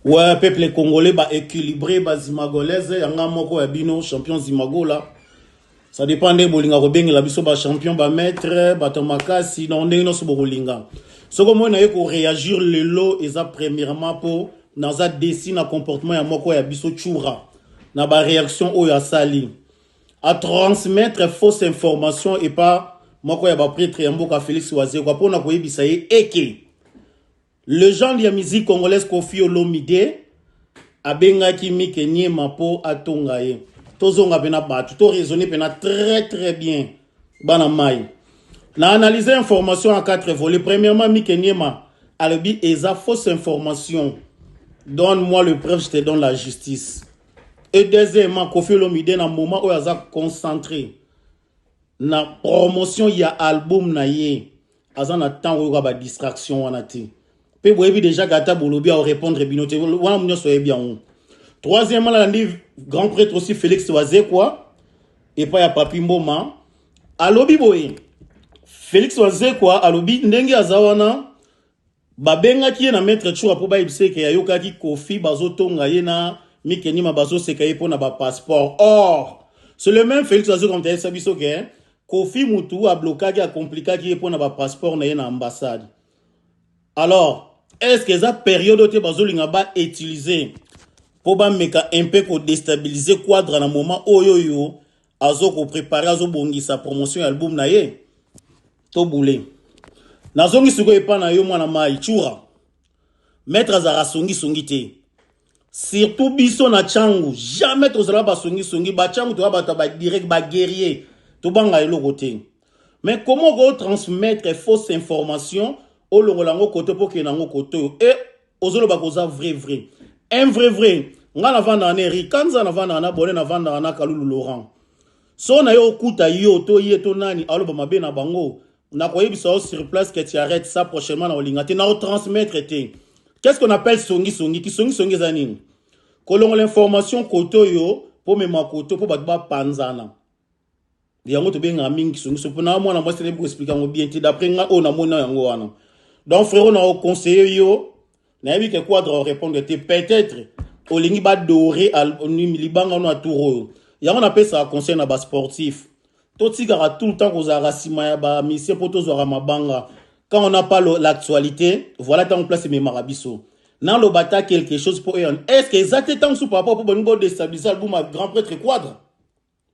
Ouais, peuple congolais ba équilibré ba zimagolaise yanga moko ya bino champion zimagola. Ça dépend de bolinga ko bengi la biso ba champion ba maître ba tomakasi non ndenge no so bolinga. Soko mo na ye ko réagir le lot eza premièrement pour dans un dessin na comportement ya moko ya biso chura. Na ba réaction o ya sali. À transmettre fausse information et pas moko ya ba prêtre ya mboka Félix Oise kwa pona ko yebisa ye eke. Le genre de la musique congolaise Koffi Olomide abengaki Mike Niema po atonga ye. Tozonga pena batu, to raisonner pena très très bien. Bana mai. Na analyser information en quatre volets. Premièrement, Mike Niema alobi eza fausse information. Donne-moi le preuve, je te donne la justice. Et deuxièmement, Koffi Olomide na moment où il a concentré na promotion ya album na ye. Azan na temps où il y a ba distraction wana te. Pe boyebi déjà gata bolobi à répondre binote wana munyo soye bien. Troisièmement la livre grand prêtre aussi Félix Oise quoi et pas ya papi mboma alobi boye Félix Oise quoi alobi ndenge azawana babenga ki na maître chura po ba ibseke ya yokaki Koffi bazotonga ye na Mike Niema bazo sekaye po na ba passeport. Or c'est le même Félix Oise comme t'as sabiso que Koffi mutu a bloqué a compliqué po na ba passeport na ye na ambassade. Alors est-ce que cette période où tu as utilisé pour un peu déstabiliser le quadre dans le moment où tu as préparé sa promotion album na ye to boulé na zongi suko epa na yo mwana mai chura maître azara songi te surtout biso na changu jamais tozala ba songi ba changu to ba direct ba guerrier to banga eloko te. Mais comment go transmettre fausse information au longolango côté pour qu'il n'ango côté et aux autres bakoza vrai un vrai nga na vanda na rikanza na vanda na bolé na vanda na Kalulu Laurent so na yo kuta yo to yeto nani aloba mabe na bango na koyebisa sur place que tu arrêtes ça prochainement na olingate na transmettre te. Qu'est-ce qu'on appelle songi ki songi zanini kolongo l'information côté yo pour me makoto pour ba panzana yango to benga mingi songi pour na mwana moi c'est pour expliquer ngo bien d'après nga o na mona yango wana. Donc frère on a conseillé yo na yebi ke quadre répondre te peut-être olingi ba doré al libanga no aturo yango na pesa conseil na ba sportif to tigara tout le temps ko za rasima ya ba mission poto zo mabanga quand on n'a pas l'actualité voilà tant place mes marabiso nan lo bata quelque chose pour eux est-ce que exactement sous par rapport pour bongo déstabiliser album grand prêtre quadre